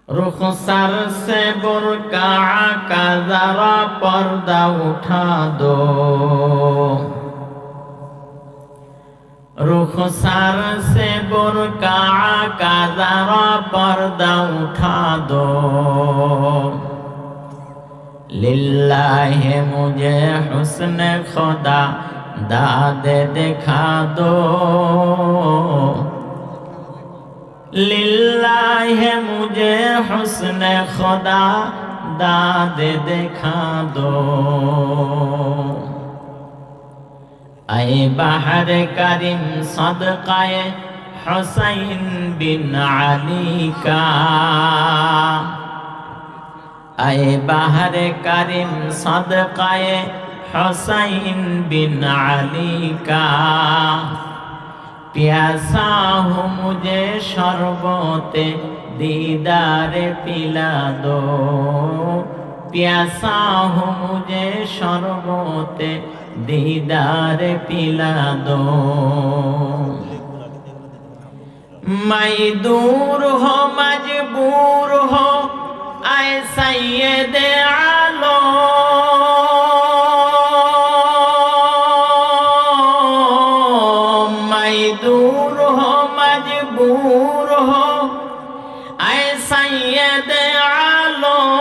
रुखसर से बुर्का का जरा पर्दा उठा दो, रुखसर से बुर्का का जरा पर्दा उठा दो। लिल्लाहि मुझे हुस्न खुदा दाद दिखा दो, लिल्लाहि मुझे हुस्न खुदा दाद दिखा दो। ऐ बहर करीम सदक़ाए हुसैन बिन अली का, ऐ बहर करीम सदक़ाए हुसैन बिन अली का। प्यासा हूँ मुझे शरबते दीदार पिला दो, प्यासा हूँ मुझे शरबते दीदार पिला दो। मैं दूर हो मजबूर हो ऐ सैयद आलम, मैं दूर हो मजबूर हो ऐ सैयद आलम।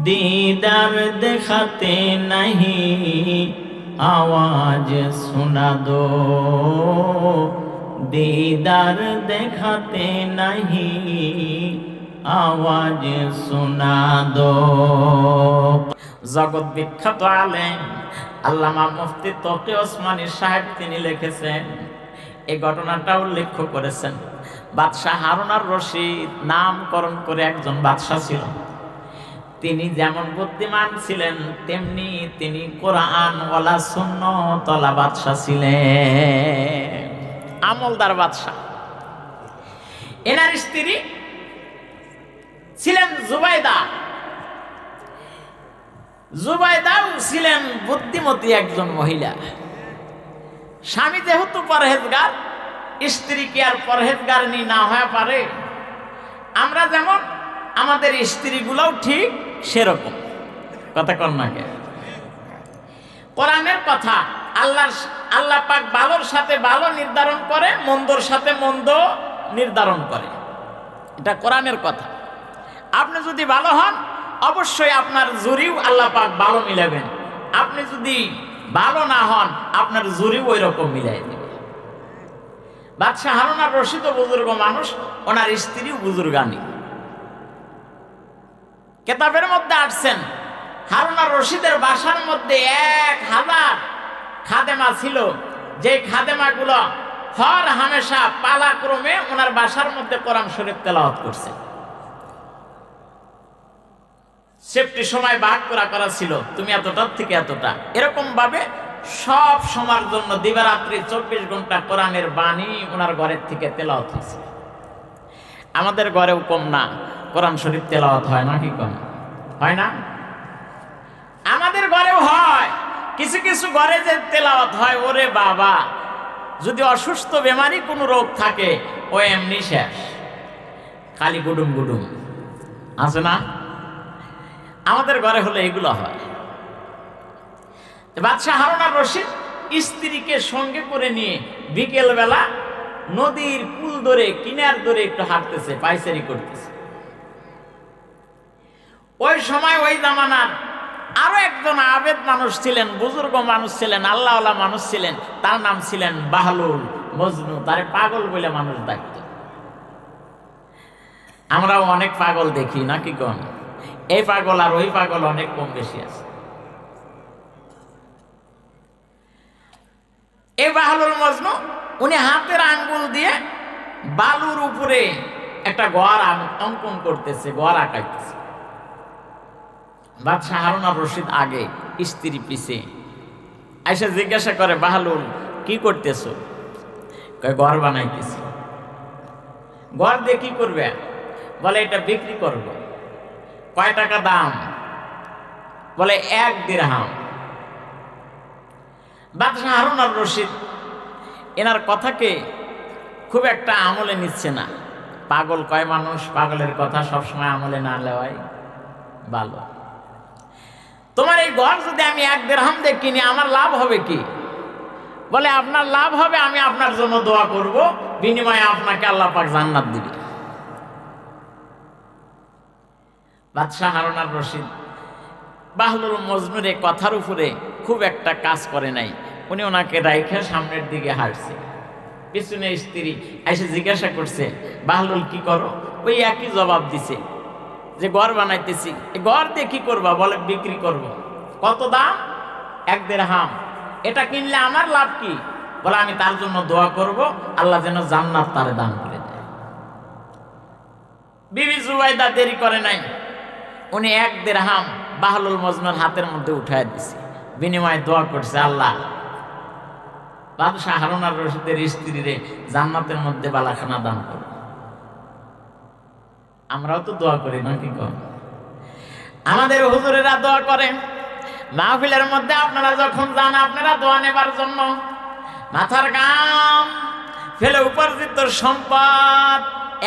दीदार दिखाते नहीं आवाज सुना दो, दीदार दिखाते नहीं आवाज सुना दो। जगत विख्यात आलेम আল্লামা মুফতি তকি ওসমানী সাহেব তিনি লিখেছেন, এই ঘটনাটা উল্লেখ করেছেন। বাদশাহ হারুন আর রশিদ নামকরণ করে একজন বাদশাহ ছিল। তিনি যেমন বুদ্ধিমান ছিলেন তেমনি তিনি কোরআন ওয়ালা সুন্নাত ওয়ালা বাদশাহ ছিলেন, আমলদার বাদশাহ। এনার স্ত্রী ছিলেন জুবাইদা, জুবাইদাও ছিলেন বুদ্ধিমতী একজন মহিলা। স্বামী যেহেতু পরহেজগার, স্ত্রী কি আর পরহেজগারিনী না হয়ে পারে? আমরা যেমন আমাদের স্ত্রীগুলোও ঠিক সেরকম। কথা কন না কে? কোরআনের কথা, আল্লাহ পাক ভালোর সাথে ভালো নির্ধারণ করে, মন্দর সাথে মন্দ নির্ধারণ করে। এটা কোরআনের কথা। আপনি যদি ভালো হন অবশ্যই আপনার জুরিও আল্লাহ পাক ভালো মিলাবেন, আপনি যদি ভালো না হন আপনার জুরিও ওই রকম মিলাই দেবে। বাদশাহ হারুন আর রশিদ বুজুর্গ মানুষ, ওনার স্ত্রীও বুজুর্গানি। কেতাবের মধ্যে আসছেন হারুন আর রশিদের বাসার মধ্যে 1000 খাদেমা ছিল, যে খাদেমাগুলো হর হামেশা পালাক্রমে ওনার বাসার মধ্যে কোরআন শরীফ তেলাওয়াত করছে। সেফটি সময় ভাগ করা ছিল, তুমি এতটার থেকে এতটা, এরকম ভাবে সব সময়ের জন্য দিবারাত্রি 24 ঘন্টা কোরআনের বাণী ওনার ঘরের থেকে তেলাওয়াত হয়েছে। আমাদের ঘরেও কম না কোরআন শরীফ তেলাওয়াত হয় না? কি কম হয় না? আমাদের ঘরেও হয়, কিছু কিছু ঘরে যে তেলাওয়াত হয়, ওরে বাবা, যদি অসুস্থ বেমারি কোনো রোগ থাকে ও এমনি শেষ, খালি গুডুম গুডুম আছে না? আমাদের ঘরে হলে এগুলো হয়। বাদশাহ হারুন আর রশিদ স্ত্রীকে সঙ্গে করে নিয়ে বিকেল বেলা নদীর কুল ধরে কিনার ধরে একটু হাঁটতেছে, পায়চারি করতেছে। ওই সময় ওই জামানার আরো একজন আবেদ মানুষ ছিলেন, বুজুর্গ মানুষ ছিলেন, আল্লাহওয়ালা মানুষ ছিলেন, তার নাম ছিলেন বাহলুল মজনু। তারে পাগল বলে মানুষ ডাকত। আমরাও অনেক পাগল দেখি নাকি কোন? এই পাগল আর ওই পাগল অনেক কম বেশি আছে। এই বাহলুল মজনু উনি হাতের আঙ্গুল দিয়ে বালুর উপরে একটা ঘর অঙ্কন করতেছে, ঘর আঁকাইতেছে। বাদশাহ হারুন আর রশিদ আগে, স্ত্রী পিছে। আইসা জিজ্ঞাসা করে, বাহলুল কি করতেছো? কয় ঘর বানাইতেছি। ঘর দিয়ে কি করবে? বলে এটা বিক্রি করবো। কয় টাকা দাম? বলে 1 দিরহাম। বাদশাহ হারুন আর রশিদ এনার কথাকে খুব একটা আমলে নিচ্ছে না। পাগল কয় মানুষ, পাগলের কথা সবসময় আমলে না নেওয়াই ভালো। তোমার এই ঘর যদি আমি 1 দিরহাম দিয়ে কিনি আমার লাভ হবে কি? বলে আপনার লাভ হবে, আমি আপনার জন্য দোয়া করব, বিনিময়ে আপনাকে আল্লাহ পাক জান্নাত দিবে। বাদশাহ হারুন আর রশিদ বাহলুল মজনুর এই কথার উপরে খুব একটা কাজ করে নাই। উনি ওনাকে রাইখে সামনের দিকে হাঁটছে। পিছনে স্ত্রী এসে জিজ্ঞাসা করছে, বাহলুল কি করো? ওই একই জবাব দিছে যে ঘর বানাইতেছি। এই ঘর দিয়ে কি করবা? বলে বিক্রি করব। কত দাম? 1 দিরহাম। এটা কিনলে আমার লাভ কি? বলে আমি তার জন্য দোয়া করব, আল্লাহ যেন জান্নাত তারে দান করে দেয়। বিবি জুবাইদা দেরি করে নাই, উনি 1 দিরহাম বাহলুল মজনুর হাতের মধ্যে উঠায় দিছে, বিনিময়ে দোয়া করছে, আল্লাহ বাদশাহ হারুন আর রশিদের স্ত্রীরে জান্নাতের মধ্যে বালাখানা দান করো। আমরাও তো দোয়া করি না, কি কর? আমাদের হুজুরেরা দোয়া করেন। মাহফিলের মধ্যে আপনারা যখন যান, আপনারা দোয়া নেবার জন্য মাথার গাম ফেলে উপার্জিত সম্পদ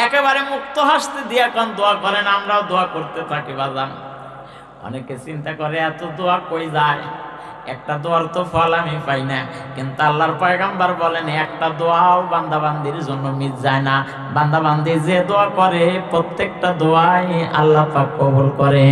একেবারে মুক্ত হস্তে দিয়া কোন দোয়া করেন। আমরাও দোয়া করতে থাকি বাজান। অনেকে চিন্তা করে এত দোয়া কই যায়, একটা দোয়ার তো ফল আমি পাই না। কিন্তু আল্লাহর পয়গম্বর বলেন একটা দোয়াও বান্দাবান্দির জন্য মিস যায় না। বান্দাবান্দি যে দোয়া করে প্রত্যেকটা দোয়াই আল্লাহ পাক কবুল করে।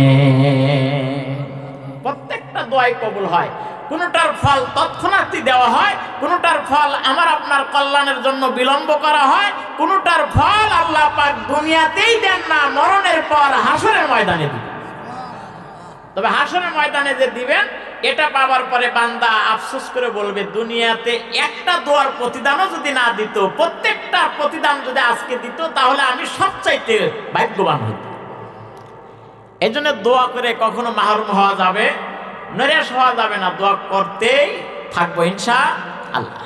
প্রত্যেকটা দোয়াই কবুল হয়। কোনটার ফল তৎক্ষণাৎই দেওয়া হয়, কোনটার ফল আমার আপনার কল্যাণের জন্য বিলম্ব করা হয়, কোনটার ফল আল্লাহ পাক দুনিয়াতেই দেন না, মরণের পর হাসরের ময়দানে দিবেন। তবে হাসরের ময়দানে যে দিবেন, এটা পাওয়ার পরে বান্দা আফসোস করে বলবে, দুনিয়াতে একটা দোয়ার প্রতিদানও যদি না দিত, প্রত্যেকটা প্রতিদান যদি আজকে দিত, তাহলে আমি সবচাইতে ভাগ্যবান হইত। এই জন্য দোয়া করে কখনো মাহরুম হওয়া যাবে, নিরাশ হওয়া যাবে না। দোয়া করতেই থাকবো ইনশাআল্লাহ।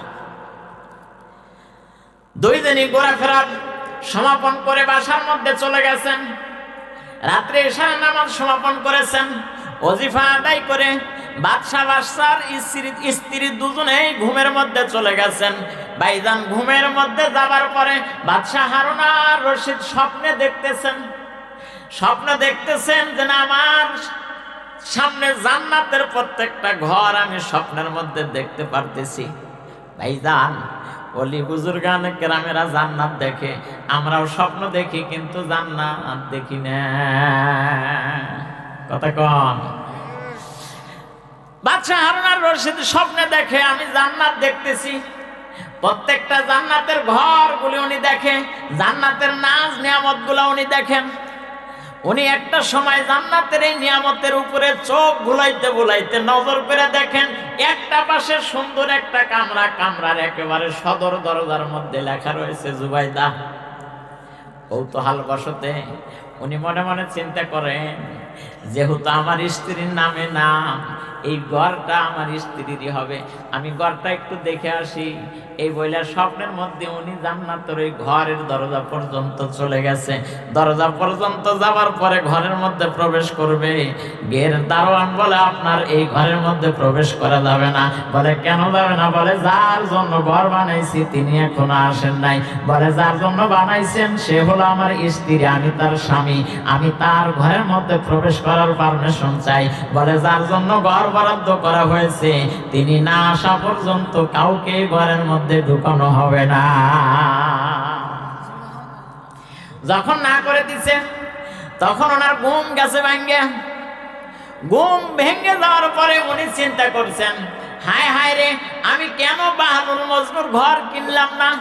2 দিনই ঘোরাফেরার সমাপন করে বাসার মধ্যে চলে গেছেন। রাত্রে ইশার নামাজ সমাপন করেছেন। ওজিফা আদায় করে বাদশাহ বাদশার স্ত্রী দুজনেই ঘুমের মধ্যে চলে গেছেন। ভাইজান ঘুমের মধ্যে যাবার পরে বাদশাহ হারুন আর রশিদ স্বপ্নে দেখতেছেন যে না, আমার সামনে জান্নাতের প্রত্যেকটা ঘর আমি স্বপ্নের মধ্যে দেখতে পারতেছি। ভাইজান ওলি বুজুর্গান কেরামেরা জান্নাত দেখে, আমরাও স্বপ্ন দেখি কিন্তু জান্নাত দেখি না। কথা কন। বাদশাহ হারুন আর রশিদ স্বপ্নে দেখে আমি জান্নাত দেখতেছি। প্রত্যেকটা জান্নাতের ঘরগুলি উনি দেখে, জান্নাতের নাজ নিয়ামত গুলা উনি দেখেন। উনি একটা সময় জান্নাতের এই নিয়ামতের উপরে চোখ বুলাইতে নজর করে দেখেন, একটা পাশে সুন্দর একটা কামরা, কামরার একেবারে সদর দরজার মধ্যে লেখা রয়েছে জুবাইদা। কৌতূহল বশতে উনি মনে মনে চিন্তা করেন, যেহেতু আমার স্ত্রীর নামে নাম, এই ঘরটা আমার স্ত্রীরই হবে, আমি ঘরটা একটু দেখে আসি। এই বইলা স্বপ্নের মধ্যে উনি জান্নাতের ওই ঘরের দরজা পর্যন্ত চলে গেছে। দরজা পর্যন্ত যাওয়ার পরে ঘরের মধ্যে প্রবেশ করবে। গের দারোয়ান বলে, আপনার এই ঘরের মধ্যে প্রবেশ করা যাবে না। বলে কেন যাবে না? বলে যার জন্য ঘর বানাইছি তিনি এখনো আসেন নাই। বলে যার জন্য বানাইছেন সে হলো আমার স্ত্রী, আমি তার স্বামী, আমি তার ঘরের মধ্যে প্রবেশ করার পারমিশন চাই। বলে যার জন্য ঘর বরাদ্দ করা হয়েছে তিনি না আসা পর্যন্ত কাউকে ঘরের মধ্যে ঢুকানো হবে না। যখন না করে দিছে তখন ওনার ঘুম গেছে ভাঙ্গে। ঘুম ভেঙে যাওয়ার পরে উনি চিন্তা করছেন, হায় হায় রে, আমি কেন বাহলুল মজনুর ঘর কিনলাম না?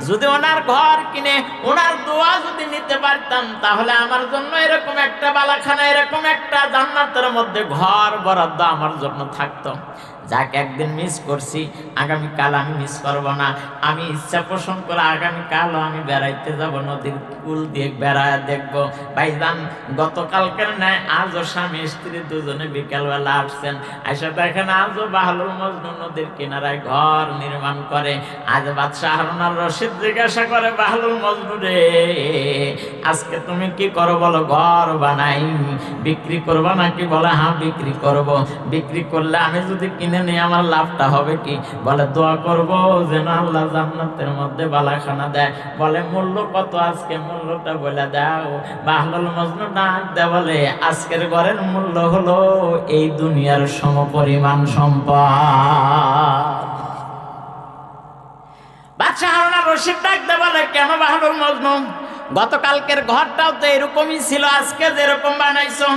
যদি ওনার ঘর কিনে ওনার দোয়া যদি নিতে পারতাম, তাহলে আমার জন্য এরকম একটা বালাখানা, এরকম একটা জান্নাতের মধ্যে ঘর বরাদ্দ আমার জন্য থাকতো। যাক, একদিন মিস করছি, আগামীকাল আমি মিস করব না। আমি ইচ্ছা পোষণ করে আগামীকালও আমি বেড়াইতে যাব, নদীর কুল দিয়ে বেড়ায় দেখবো। ভাইজান গতকালকের ন্যায় আজও স্বামী স্ত্রী দুজনে বিকেলবেলা আসছেন, আইসা দেখেন আজও বাহলুল মজনুর নদীর কিনারায় ঘর নির্মাণ করে। আজ বাদশাহ হারুন আর রশিদ জিজ্ঞাসা করে, বাহলুল মজনু রে, আজকে তুমি কি করো বলো? ঘর বানাই, বিক্রি করবা নাকি? বলে হ্যাঁ বিক্রি করব। বিক্রি করলে আমি যদি কিনে নিয়ে আমার লাভটা হবে কি? বলে দোয়া করব যেন আল্লাহ জান্নাতের মধ্যে বালাখানা দেয়। বলে মূল্য কত আজকে? মূল্যটা বলে দাও। বাহলুল মজনু ডাক দেয়, বলে আজকের ঘরের মূল্য হলো এই দুনিয়ার সমপরিমাণ সম্পদ। বাদশা হারুন আর রশিদ ডাক দেয়, বলে কেন বাহলুল মজনু? গতকালকের ঘরটাও তো এরকমই ছিল, আজকে যেরকম বানাইছো।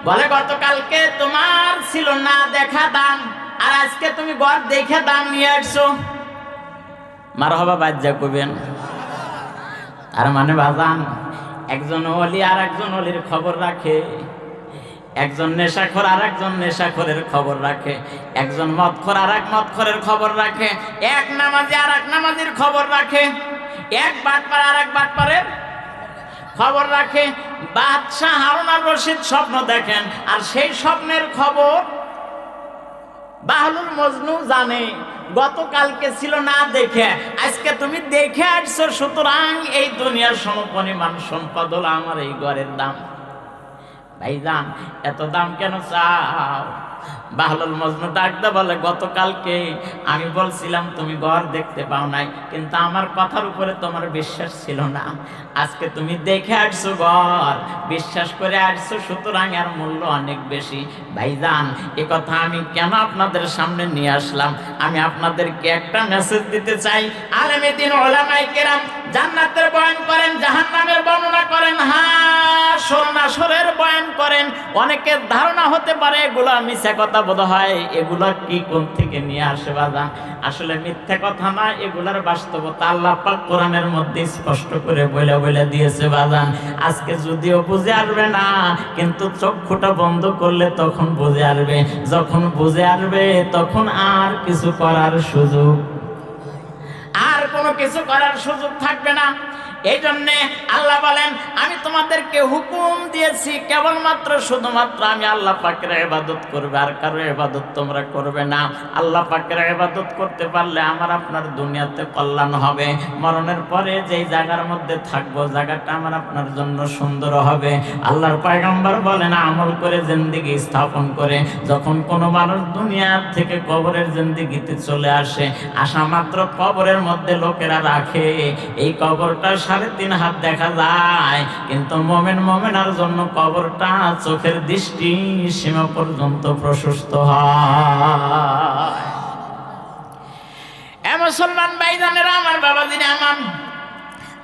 বলে গতকালকে তোমার ছিল না দেখা দাম, আর আজকে তুমি ঘর দেখে দাম নিয়ে আসছো। মারহাবা বাজ্জা কইবেন। তার মানে বাজান, একজন ওলি আর একজন ওলির খবর রাখে, একজন নেশাখোর আর একজন নেশাখোরের খবর রাখে, একজন মদখোর আর এক মদখোরের খবর রাখে, এক নামাজি আর এক নামাজির খবর রাখে, এক বাটপার আর এক বাটপারের খবর রাখে। বাদশাহ হারুন আর রশিদ স্বপ্ন দেখেন, আর সেই স্বপ্নের খবর বাহলুল মজনু জানে। গতকালকে ছিল না দেখে, আজকে তুমি দেখে আসছো, সুতরাং এই দুনিয়ার সমপরিমাণ সম্পদ হলো আমার এই ঘরের দাম। ভাইজান, এত দাম কেন চাও? বাহলুল মজনু ডাকতে বলে গতকালকে আমি বলছিলাম তুমি ঘর দেখতে পাও নাই, কিন্তু আমার কথার উপরে তোমার বিশ্বাস ছিল না। আজকে তুমি দেখে আসছো ঘর, বিশ্বাস করে আসছো, সুতরাং এর মূল্য অনেক বেশি। ভাইজান, এ কথা আমি কেন আপনাদের সামনে নিয়ে আসলাম? আমি আপনাদেরকে একটা মেসেজ দিতে চাই। আলেমে দ্বীন উলামায়ে কেরাম জান্নাতের বয়ান করেন, জাহান্নামের বর্ণনা করেন, হাসর নাসরের বয়ান করেন। অনেকের ধারণা হতে পারে এগুলা মিথ্যা কথা, বোধ হয় এগুলা কি কোন থেকে নিয়ে আসে বাজান। আসলে মিথ্যা কথা না, এগুলার বাস্তবতা আল্লাহ পাক কোরআনের মধ্যে স্পষ্ট করে বলে দিয়েছে বাজান। আজকে যদিও বুঝে আসবে না, কিন্তু চক্ষুটা বন্ধ করলে তখন বুঝে আসবে। যখন বুঝে আসবে তখন আর কিছু করার সুযোগ, আর কোনো কিছু করার সুযোগ থাকবে না। এই জন্যে আল্লাহ বলেন, আমি তোমাদেরকে হুকুম দিয়েছি কেবলমাত্র শুধুমাত্র আমি আল্লাহ পাকের ইবাদত করবে, আর কারো ইবাদত তোমরা করবে না। আল্লাহ পাকের ইবাদত করতে পারলে আমার আপনার দুনিয়াতে কল্যাণ হবে, মরণের পরে যেই জায়গার মধ্যে থাকবো জায়গাটা আমার আপনার জন্য সুন্দর হবে। আল্লাহর পয়গম্বর বলেন, আমল করে জিন্দেগি স্থাপন করে যখন কোনো মানুষ দুনিয়ার থেকে কবরের জিন্দেগিতে চলে আসে, আসা মাত্র কবরের মধ্যে লোকেরা রাখে এই কবরটা 3.5 হাত দেখা যায়, কিন্তু মোমেনার জন্য কবরটা চোখের দৃষ্টি সীমা পর্যন্ত প্রশস্ত হয়। মুসলমান ভাইজানেরা আমার, বাবাজিরা আমার,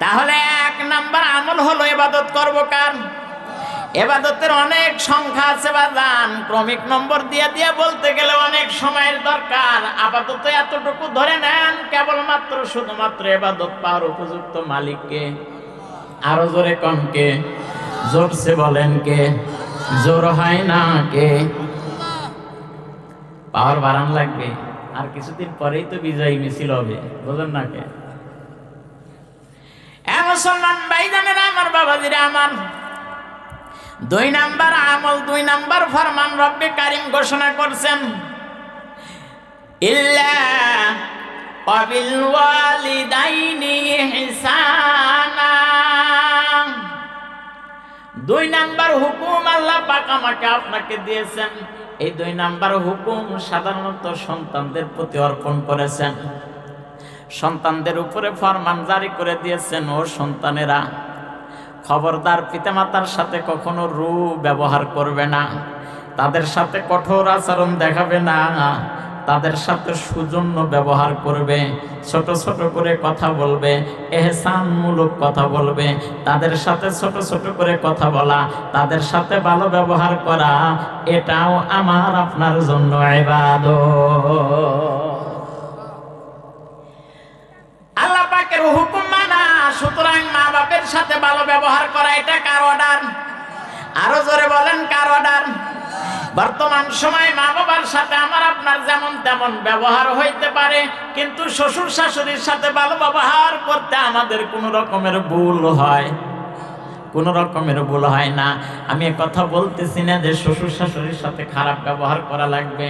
তাহলে 1 নাম্বার আমল হলো ইবাদত করব কার? ইবাদতের অনেক সংখ্যা আছে বাজান, ক্রমিক নম্বর দিয়ে বলতে গেলে অনেক সময়ের দরকার। আপাতত এতটুকু ধরে নেন, কেবলমাত্র শুধুমাত্র ইবাদত পাওয়ার উপযুক্ত মালিককে। আরো জোরে কন কে? জোরসে বলেন কে? জোর হয় না কে? পাওয়ার বাড়ান লাগবে, আর কিছুদিন পরেই তো বিজয়ী মিছিল হবে, বুঝলেন না কে? মুসলমান ভাইজানেরা আমার, বাবাজিরা আমার, 2 নাম্বার আমল, 2 নাম্বার ফরমান রব্বে কারীম ঘোষণা করছেন, ইল্লা ওয়াবিল ওয়ালিদাইনি ইহসানা। 2 নাম্বার হুকুম আল্লাহ পাক আমাকে আপনাকে দিয়েছেন। এই 2 নাম্বার হুকুম সাধারণত সন্তানদের প্রতি অর্পণ করেছেন, সন্তানদের উপরে ফরমান জারি করে দিয়েছেন, ও সন্তানেরা খবরদার পিতামাতার সাথে কখনো রূঢ় ব্যবহার করবে না, তাদের সাথে কঠোর আচরণ দেখাবে না, তাদের সাথে সৌজন্য ব্যবহার করবে, ছোট ছোট করে কথা বলবে, এহসানমূলক কথা বলবে। তাদের সাথে ছোট ছোট করে কথা বলা, তাদের সাথে ভালো ব্যবহার করা, এটাও আমার আপনার জন্য ইবাদত। আল্লাহ পাকের হুকুম মানা, সুতরাং মা বাপের সাথে ভালো ব্যবহার করা, এটা কার অর্ডার? আরো জোরে বলেন, কার অর্ডার? বর্তমান সময়ে মা বাবার সাথে আমার আপনার যেমন তেমন ব্যবহার হইতে পারে, কিন্তু শ্বশুর শাশুড়ির সাথে ভালো ব্যবহার করতে আমাদের কোনো রকমের ভুল হয়। কোনো রকমের ভুল হয় না। আমি কথা বলতেছি না যে শ্বশুর শাশুড়ির সাথে খারাপ ব্যবহার করা লাগবে,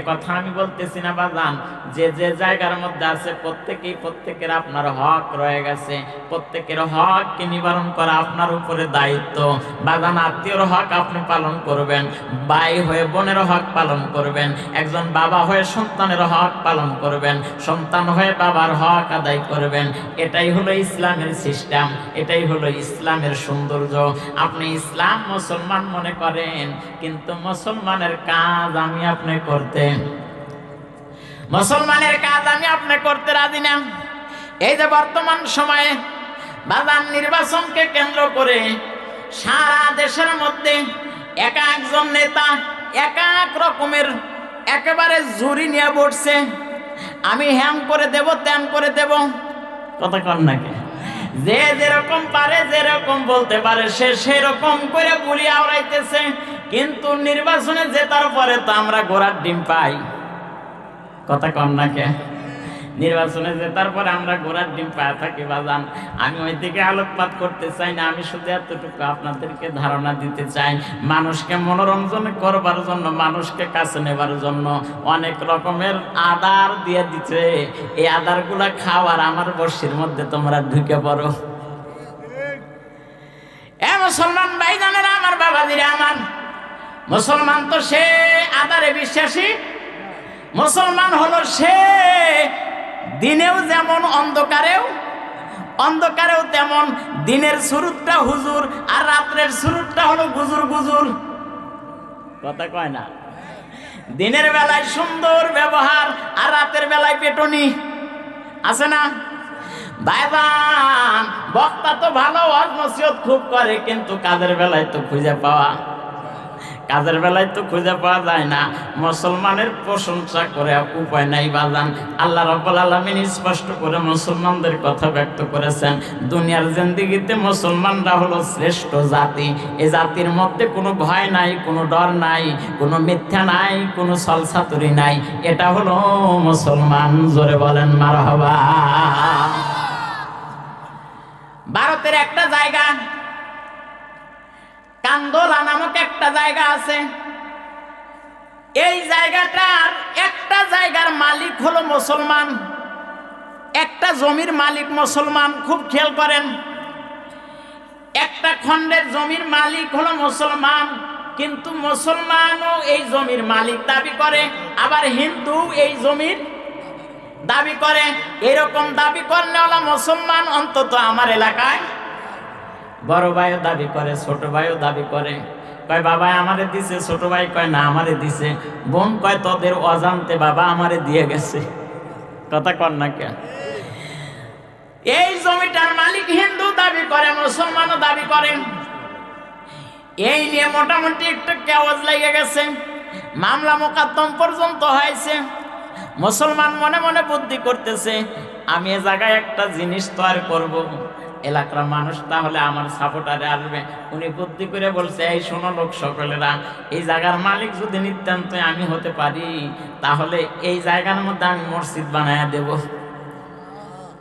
কথা আমি বলতেছি না বাজান। যে যে জায়গার মধ্যে আছে প্রত্যেকের আপনার হক রয়ে গেছে, প্রত্যেকের হককে নিবারণ করা আপনার উপরে দায়িত্ব। বাজান, আত্মীয়র হক আপনি পালন করবেন, ভাই হয়ে বোনের হক পালন করবেন, একজন বাবা হয়ে সন্তানের হক পালন করবেন, সন্তান হয়ে বাবার হক আদায় করবেন। এটাই হলো ইসলামের সিস্টেম, এটাই হলো ইসলামের সৌন্দর্য। আপনি ইসলাম মুসলমান মনে করেন, কিন্তু মুসলমানের কাজ আমি আপনি করতে রাজি না। এই যে বর্তমান সময়ে বাজার নির্বাচনকে কেন্দ্র করে সারা দেশের মধ্যে এক একজন নেতা এক এক রকমের একেবারে জুরি নিয়ে বসছে, আমি হ্যাম করে দেব, ত্যান করে দেব। কথা কন নাকি? যে যেরকম পারে, যেরকম বলতে পারে, সে সেরকম করে বুলি আওড়াইতেছে। কিন্তু নির্বাচনে জেতার পরে তো আমরা ঘোড়ার ডিম পাই। কথা কন নাকি? নির্বাচনে জেতার পরে আমরা ঘোড়ার ডিম পায় থাকি বাজান। আমি ওই দিকে আলোকপাত করতে চাই না, আমি শুধু এতটুকু আপনাদেরকে ধারণা দিতে চাই। মানুষকে মনোরঞ্জন করবার জন্য, মানুষকে কাছে নেবার জন্য অনেক রকমের আদার দিয়ে দিচ্ছে। এই আদারগুলা খাওয়ার আমার বর্ষির মধ্যে তোমরা ঢুকে পড়ো। এ মুসলমান ভাইজানেরা, আমার বাবাজিরা আমার, মুসলমান তো সে আদারে বিশ্বাসী। মুসলমান হলো সে দিনেও যেমন অন্ধকারেও তেমন। দিনের শুরুটা হুজুর আর রাত্রের শুরুটা হলো গুজুর গুজুর। কথা কয় না? দিনের বেলায় সুন্দর ব্যবহার আর রাতের বেলায় পেটনি, আছে না ভাইজান? বক্তা তো ভালো ওয়াজ নসিহত খুব করে, কিন্তু কাজের বেলায় তো খুঁজে পাওয়া যায় না। মুসলমানের প্রশংসা করে উপায় নাই বাজান। আল্লাহ রাব্বুল আলামিন স্পষ্ট করে মুসলমানদের কথা ব্যক্ত করেছেন। দুনিয়ার জিন্দেগিতে মুসলমানরা হলো শ্রেষ্ঠ জাতি। এই জাতির মধ্যে কোনো ভয় নাই, কোনো ডর নাই, কোনো মিথ্যা নাই, কোনো ছলছাতুরি নাই। এটা হলো মুসলমান। জোরে বলেন মারহাবা। ভারতের একটা জায়গা, কান্দোলা নামক একটা জায়গা আছে। এই জায়গাটার একটা জায়গার মালিক হলো মুসলমান, একটা জমির মালিক মুসলমান। খুব খেয়াল করেন, একটা খণ্ডের জমির মালিক হলো মুসলমান, কিন্তু মুসলমানও এই জমির মালিক দাবি করে, আবার হিন্দু এই জমির দাবি করে। এরকম দাবি করলে হলো মুসলমান অন্তত আমার এলাকায় বড় ভাইও দাবি করে, ছোট ভাইও দাবি করে। কয় বাবা আমারে দিছে, ছোট ভাই কয় না আমারে দিছে, বোন কয় তোদের অজান্তে বাবা আমারে দিয়ে গেছে। কথা কন না কেন? এই জমিটার মালিক হিন্দু দাবি করে, মুসলমানও দাবি করে। এই নিয়ে মোটামুটি একটু কেওয়াজ লেগে গেছে, মামলা মোকদ্দম পর্যন্ত হয়েছে। মুসলমান মনে মনে বুদ্ধি করতেছে, আমি এ জায়গায় একটা জিনিস তৈরি করব, এলাকার মানুষ তাহলে আমার সাপোর্টারে আসবে। উনি বুদ্ধি করে বলছে, এই শোনো লোক সকলেরা, এই জায়গার মালিক যদি নিতান্ত আমি হতে পারি, তাহলে এই জায়গার মধ্যে আমি মসজিদ বানায়া দেব।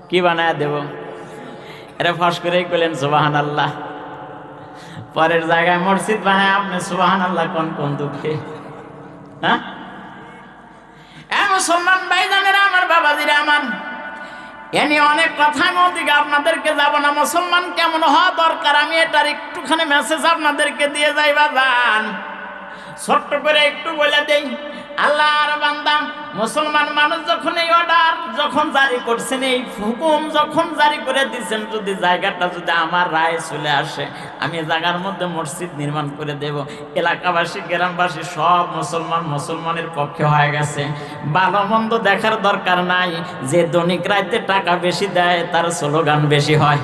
কি বানায়া দেব? এরা ফস করেই কইলেন সুবহানাল্লাহ। পরের জায়গায় মসজিদ বানায় আপনি সুবহানাল্লাহ কোন দুঃখে? হ্যাঁ, মুসলমান ভাইজানেরা আমার, বাবাজিরা আমার, এ নিয়ে অনেক কথা আমি ওদিকে আপনাদেরকে যাব না। মুসলমান কেমন হওয়া দরকার আমি এটার একটুখানি মেসেজ আপনাদেরকে দিয়ে যাই বাজান। ছোট্ট করে একটু বলে দেই, আল্লাহর বান্দা মুসলমান মানুষ যখন এই অর্ডার যখন জারি করছেন, এই হুকুম যখন জারি করে দিচ্ছেন, যদি জায়গাটা যদি আমার রায় চলে আসে, আমি জায়গার মধ্যে মসজিদ নির্মাণ করে দেব। এলাকাবাসী গ্রামবাসী সব মুসলমানের পক্ষে হয়ে গেছে। ভালো মন্দ দেখার দরকার নাই, যে দৈনিক রাইতে টাকা বেশি দেয় তার স্লোগান বেশি হয়।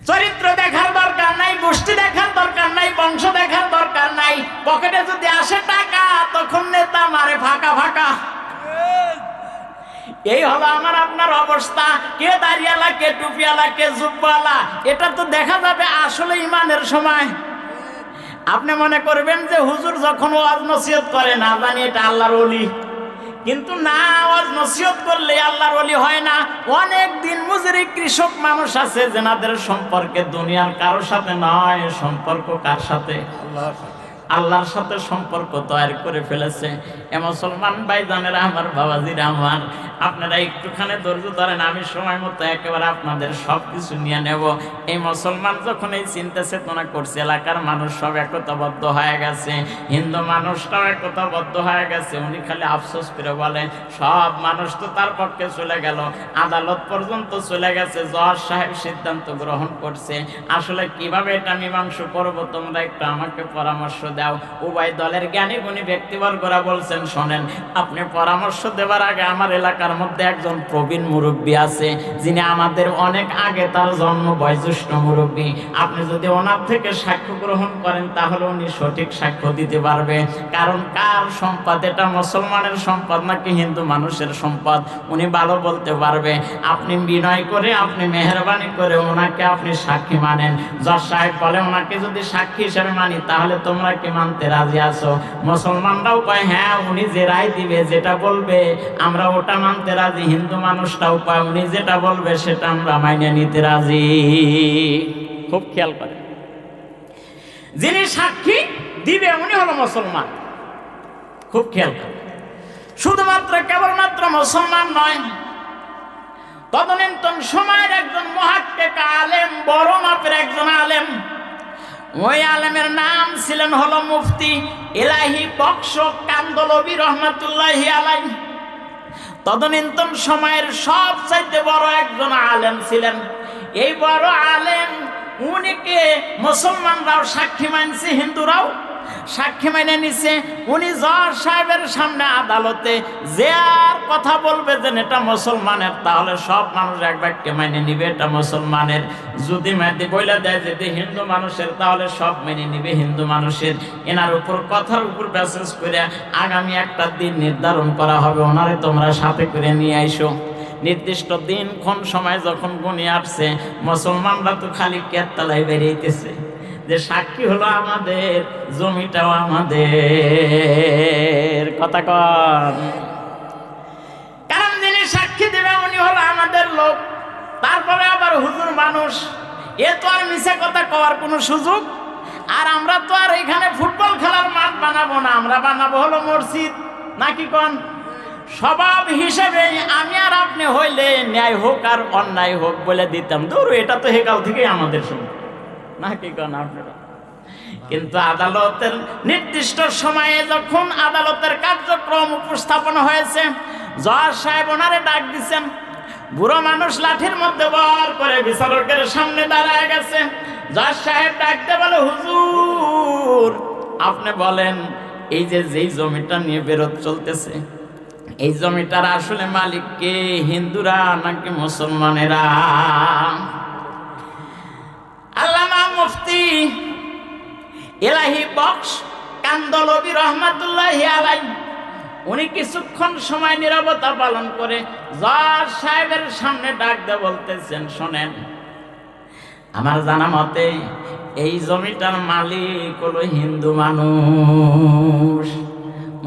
চরিত্র দেখার দরকার নাই, গোষ্ঠী দেখার দরকার নাই, বংশ দেখার দরকার নাই। পকেটে যদি আসে টাকা, তখন নেতা মারে ফাঁকা ফাঁকা। এই হলো আমার আপনার অবস্থা। কে দাড়িয়ালা, কে টুপিয়ালা, কে জুব্বালা, এটা তো দেখা যাবে আসলে ইমানের সময়। আপনি মনে করবেন যে হুজুর যখন ওয়াজ নসিহত করে, না জানি এটা আল্লাহর ওলি, কিন্তু না, ওয়াজ নসিহত করলে আল্লাহর ওলি হয় না। অনেক দিন মজুরি কৃষক মানুষ আছে যেনাদের সম্পর্কে দুনিয়ার কারোর সাথে নয়, সম্পর্ক কার সাথে? আল্লাহর সাথে সম্পর্ক তৈরি করে ফেলেছে। এ মুসলমান ভাইজানেরা, আমার বাবাজিরা আমার, আপনারা একটুখানি ধৈর্য ধরেন, আমি সময় মতো একেবারে আপনাদের সব কিছু নিয়ে নেব। এই মুসলমান যখন এই চিন্তা চেতনা করছে, এলাকার মানুষ সব একতাবদ্ধ হয়ে গেছে, হিন্দু মানুষটাও একতাবদ্ধ হয়ে গেছে। উনি খালি আফসোস করে বলেন, সব মানুষ তো তার পক্ষে চলে গেল, আদালত পর্যন্ত চলে গেছে, জজ সাহেব সিদ্ধান্ত গ্রহণ করছে, আসলে কিভাবে এটা মীমাংসা করবো, তোমরা একটু আমাকে পরামর্শ দাও। উভয় দলের জ্ঞানী গুণী ব্যক্তিবর্গরা বলছেন, শোনেন, আপনি পরামর্শ দেওয়ার আগে আমার এলাকার মধ্যে একজন প্রবীণ মুরব্বী আছে, যিনি আমাদের অনেক আগে তার জন্ম বয়োজ্যেষ্ঠ মুরব্বী। আপনি যদি ওনার থেকে সাক্ষ্য গ্রহণ করেন তাহলে উনি সঠিক সাক্ষ্য দিতে পারবে। কারণ কার সম্পদ এটা, মুসলমানের সম্পদ নাকি হিন্দু মানুষের সম্পদ, উনি ভালো বলতে পারবে। আপনি বিনয় করে, আপনি মেহরবানি করে ওনাকে আপনি সাক্ষী মানেন। জজ সাহেব বলে, ওনাকে যদি সাক্ষী হিসেবে মানি তাহলে তোমরা কি মানতে রাজি আছো? মুসলমানরাও কয়, হ্যাঁ, উনি যে রায় দিবে, যেটা বলবে আমরা ওটা মানতে রাজি। হিন্দু মানুষটাও কয়, উনি যেটা বলবে সেটা আমরা মাইনে নিতে রাজি। খুব খেয়াল করে, যিনি সাক্ষী দিবে উনি হলো মুসলমান। খুব খেয়াল করে, শুধুমাত্র কেবলমাত্র মুসলমান নয়, তদনীন্তন সময়ের একজন মুহাক্কিক আলেম, বড় মাপের একজন আলেম, ওই আলেমের নাম ছিলেন হলো মুফতি ইলাহি বক্স কান্দলবী রহমাতুল্লাহি আলাইহি। তদনীন্তন সময়ের সবচাইতে বড় একজন আলেম ছিলেন। এই বড় আলেম, উনিকে মুসলমানরাও সাক্ষী মানছে, হিন্দুরাও সাক্ষী মেনে নিছে। উনি জজ সাহেবের সামনে আদালতে যে আর কথা বলবে যে এটা মুসলমানের, তাহলে সব মানুষ এক বাক্যে মেনে নিবে এটা মুসলমানের। যদি মেয়েদি বইলা দেয় যদি হিন্দু মানুষের, তাহলে সব মেনে নিবে হিন্দু মানুষের। এনার উপর কথার উপর মেসেজ করে আগামী একটা দিন নির্ধারণ করা হবে, ওনারে তোমরা সাথে করে নিয়ে আইসো। নির্দিষ্ট দিন ক্ষণ সময় যখন গুনিয়ে আসছে, মুসলমানরা তো খালি কেতলায় বেরিয়েছে যে সাক্ষী হলো আমাদের, জমিটাও আমাদের। কথা কন, কারণ যিনি সাক্ষী দেবে উনি হলো আমাদের লোক। তারপরে আবার হুজুর মানুষ, এ তো আর মিছে কথা কওয়ার কোনো সুযোগ। আর আমরা তো আর এখানে ফুটবল খেলার মাঠ বানাবো না, আমরা বানাবো হলো মসজিদ। নাকি কন? স্বভাব হিসেবে আমি আর আপনি হইলে ন্যায় হোক আর অন্যায় হোক বলে দিতাম, ধরো এটা তো হেকাল থেকেই আমাদের সঙ্গে। নাকি কন আপনারা? কিন্তু আদালতের নির্দিষ্ট সময়ে যখন আদালতের কার্যক্রম উপস্থাপন হয়েছে, জজ সাহেব ওনারে ডাক দিচ্ছেন। বুড়ো মানুষ লাঠির মধ্যে বল করে বিচারকের সামনে দাঁড়ায় গেছে। জজ সাহেব ডাকতে বলে, হুজুর আপনি বলেন, এই যে যেই জমিটা নিয়ে বিরোধ চলতেছে, এই জমিটার আসলে মালিক কে, হিন্দুরা নাকি মুসলমানেরা? আল্লামা মুফতি ইলাহি বক্স কান্দলবী রহমাতুল্লাহি আলাইহি, উনি কিছুক্ষণ সময় নীরবতা পালন করে জজ সাহেবের সামনে ডাক দিয়ে বলতেছেন, শোনেন, আমার জানা মতে এই জমিটার মালিক হলো হিন্দু মানুষ।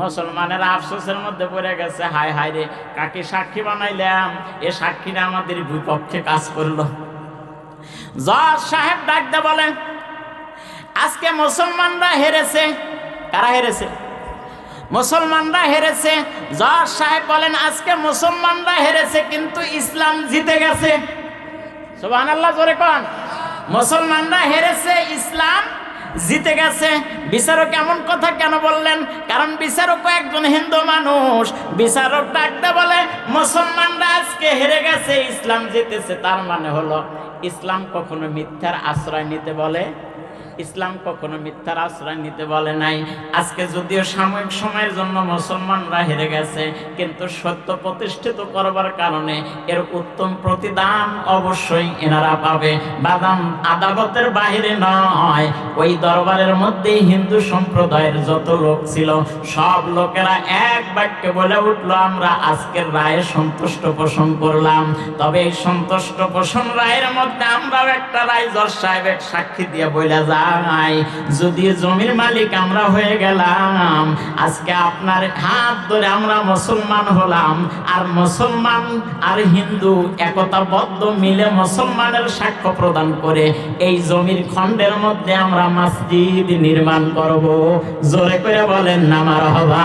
মুসলমানের আফসোসের মধ্যে পড়ে গেছে, হায় হায় রে, কাকে সাক্ষী বানাইলাম, এ সাক্ষীরা আমাদের বিপক্ষে কাজ করলো। জজ সাহেব ডাক দিয়ে বলেন, আজকে মুসলমানরা হেরেছে। কারা হেরেছে? মুসলমানরা হেরেছে। জজ সাহেব বলেন, আজকে মুসলমানরা হেরেছে কিন্তু ইসলাম জিতে গেছে। সুবহানাল্লাহ, জোরে কোন। মুসলমানরা হেরেছে, ইসলাম জিতে গেছে। বিচারক এমন কথা কেন বললেন? কারণ বিচারক একজন হিন্দু মানুষ। বিচারক ডাকতে বলে, মুসলমানরা আজকে হেরে গেছে, ইসলাম জিতেছে। তার মানে হলো ইসলাম কখনো মিথ্যার আশ্রয় নিতে বলে, ইসলাম কখনো মিথ্যার আশ্রয় নিতে বলে নাই। আজকে যদিও সাময়িক সময়ের জন্য মুসলমানরা হেরে গেছে, কিন্তু সত্য প্রতিষ্ঠিত করবার কারণে এর উত্তম প্রতিদান অবশ্যই এনারা পাবে। বাদাম আদালতের বাহিরে নয়, ওই দরবারের মধ্যেই হিন্দু সম্প্রদায়ের যত লোক ছিল সব লোকেরা এক বাক্যে বলে উঠলো, আমরা আজকের রায়ে সন্তুষ্ট পোষণ করলাম। তবে এই সন্তুষ্ট পোষণ রায়ের মধ্যে আমরাও একটা রায় জজ সাহেব সাক্ষী দিয়ে বলে যায়, যায়, যদি জমির মালিক আমরা হয়ে গেলাম, আজকে আপনার হাত ধরে আমরা মুসলমান হলাম, আর মুসলমান আর হিন্দু একতাবদ্ধ মিলে মুসলমানের সাক্ষ্য প্রদান করে এই জমির খণ্ডের মধ্যে আমরা মসজিদ নির্মাণ করব। জোরে করে বলেন না মারহাবা।